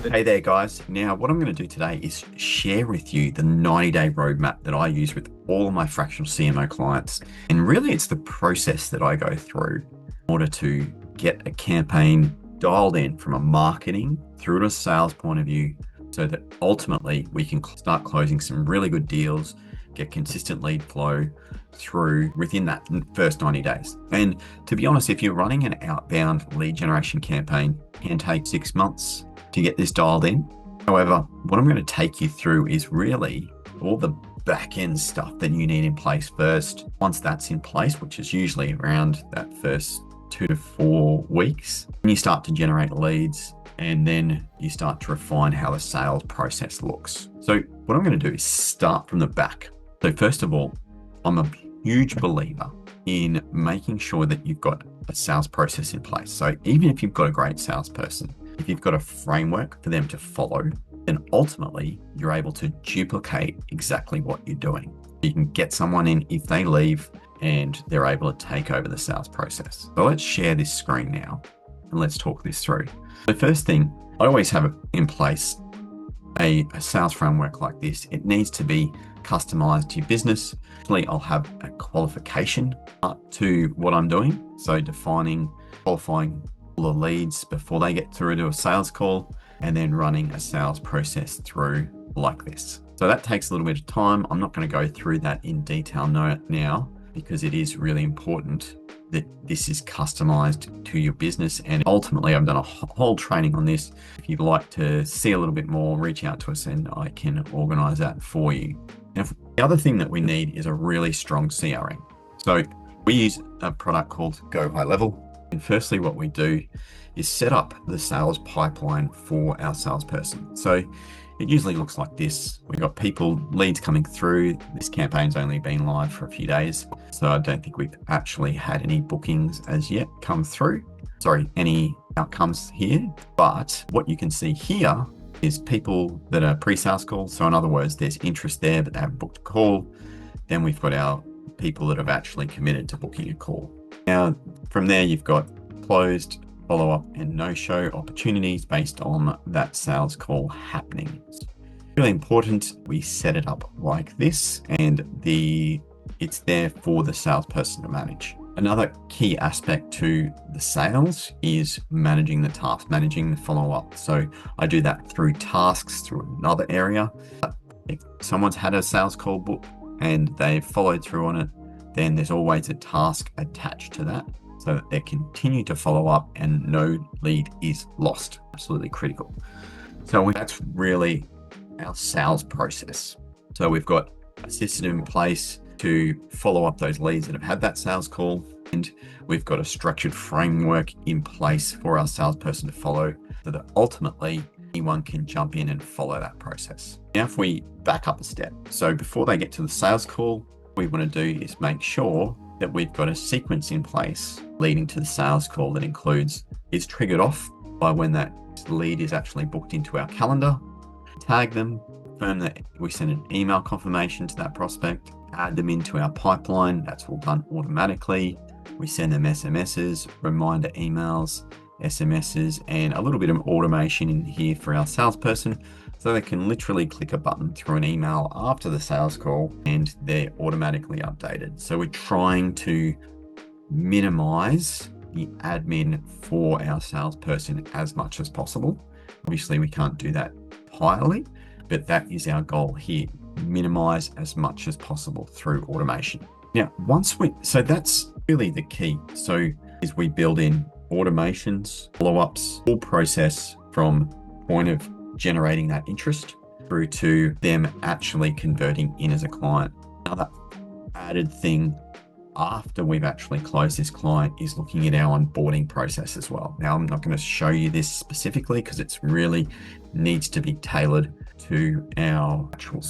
Hey there, guys. Now, what I'm going to do today is share with you the 90-day roadmap that I use with all of my fractional CMO clients. And really, it's the process that I go through in order to get a campaign dialed in from a marketing through to a sales point of view so that ultimately we can start closing some really good deals, get consistent lead flow through within that first 90 days. And to be honest, if you're running an outbound lead generation campaign, it can take 6 months to get this dialed in. However, what I'm going to take you through is really all the back end stuff that you need in place first. Once that's in place, which is usually around that first 2 to 4 weeks, you start to generate leads and then you start to refine how the sales process looks. So what I'm going to do is start from the back. So first of all, I'm a huge believer in making sure that you've got a sales process in place. So even if you've got a great salesperson, if you've got a framework for them to follow, then ultimately you're able to duplicate exactly what you're doing. You can get someone in if they leave and they're able to take over the sales process. So let's share this screen now and let's talk this through. The first thing, I always have in place a sales framework like this. It needs to be customized to your business. I'll have a qualification to what I'm doing. So qualifying all the leads before they get through to a sales call, and then running a sales process through like this. So that takes a little bit of time. I'm not going to go through that in detail now because it is really important that this is customized to your business. And ultimately, I've done a whole training on this. If you'd like to see a little bit more, reach out to us and I can organize that for you. Now, the other thing that we need is a really strong CRM. So we use a product called Go High Level. And firstly, what we do is set up the sales pipeline for our salesperson. So it usually looks like this. We've got leads coming through. This campaign's only been live for a few days, so I don't think we've actually had any bookings as yet come through. Any outcomes here. But what you can see here is people that are pre-sales calls. So in other words, there's interest there, but they haven't booked a call. Then we've got our people that have actually committed to booking a call. Now, from there, you've got closed, follow-up, and no-show opportunities based on that sales call happening. It's really important we set it up like this, and it's there for the salesperson to manage. Another key aspect to the sales is managing the task, managing the follow-up. So I do that through tasks, through another area. If someone's had a sales call book and they've followed through on it, then there's always a task attached to that so that they continue to follow up and no lead is lost. Absolutely critical. So that's really our sales process. So we've got a system in place to follow up those leads that have had that sales call, and we've got a structured framework in place for our salesperson to follow so that ultimately anyone can jump in and follow that process. Now, if we back up a step, so before they get to the sales call, what we want to do is make sure that we've got a sequence in place leading to the sales call that is triggered off by when that lead is actually booked into our calendar, tag them, confirm that we send an email confirmation to that prospect, add them into our pipeline. That's all done automatically. We send them SMSs, reminder emails, SMSs, and a little bit of automation in here for our salesperson so they can literally click a button through an email after the sales call and they're automatically updated. So we're trying to minimize the admin for our salesperson as much as possible. Obviously, we can't do that entirely, but that is our goal here. Minimize as much as possible through automation. Now, so that's really the key. So is we build in automations, follow-ups, full process from point of generating that interest through to them actually converting in as a client. Another added thing after we've actually closed this client is looking at our onboarding process as well. Now, I'm not going to show you this specifically because it's really needs to be tailored to our actual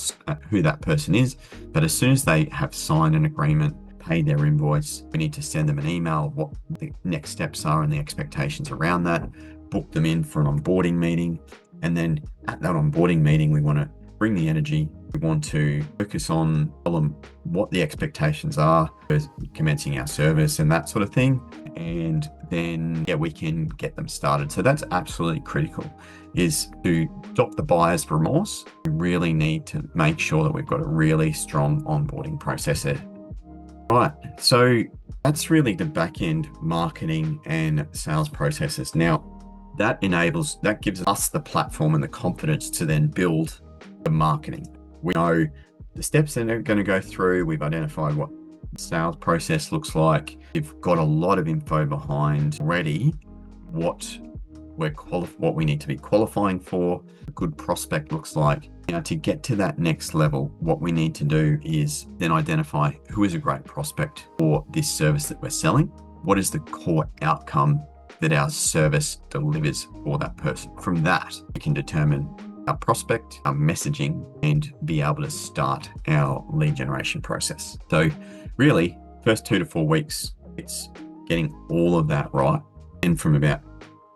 who that person is. But as soon as they have signed an agreement, paid their invoice, we need to send them an email, what the next steps are and the expectations around that, book them in for an onboarding meeting. And then at that onboarding meeting, we want to bring the energy. We want to focus on tell them what the expectations are, commencing our service and that sort of thing. and then we can get them started. So that's absolutely critical, is to stop the buyer's remorse. We really need to make sure that we've got a really strong onboarding process there. Right, so that's really the back end marketing and sales processes. Now, that gives us the platform and the confidence to then build the marketing. We know the steps that are going to go through. We've identified what the sales process looks like. We've got a lot of info behind already what we need to be qualifying for, a good prospect looks like. Now, to get to that next level, what we need to do is then identify who is a great prospect for this service that we're selling. What is the core outcome that our service delivers for that person? From that, we can determine our prospect, our messaging, and be able to start our lead generation process. So really, first 2 to 4 weeks, it's getting all of that right. And from about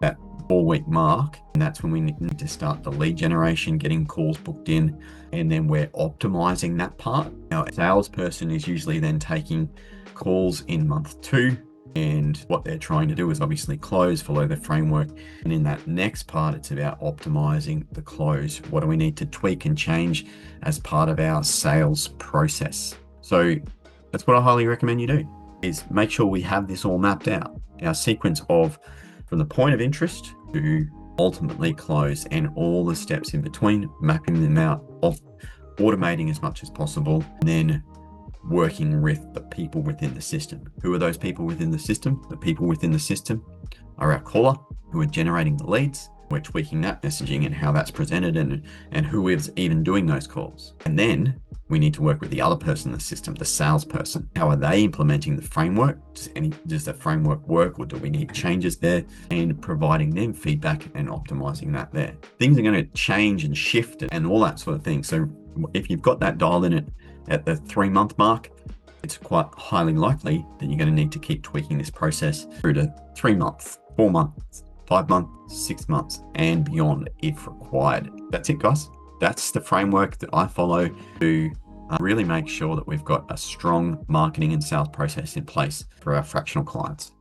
that 4-week mark, and that's when we need to start the lead generation, getting calls booked in, and then we're optimizing that part. Now, a salesperson is usually then taking calls in month 2, and what they're trying to do is obviously close, follow the framework. And in that next part, it's about optimizing the close. What do we need to tweak and change as part of our sales process? So that's what I highly recommend you do, is make sure we have this all mapped out. Our sequence of from the point of interest to ultimately close, and all the steps in between, mapping them out, automating as much as possible, and then working with the people within the system. Who are those people within the system? The people within the system are our caller, who are generating the leads. We're tweaking that messaging and how that's presented, and who is even doing those calls. And then we need to work with the other person in the system, the salesperson. How are they implementing the framework? Does the framework work, or do we need changes there? And providing them feedback and optimizing that there. Things are going to change and shift and all that sort of thing. So if you've got that dialed in at the 3-month mark, it's quite highly likely that you're going to need to keep tweaking this process through to 3 months, 4 months, 5 months, 6 months, and beyond if required. That's it, guys. That's the framework that I follow to really make sure that we've got a strong marketing and sales process in place for our fractional clients.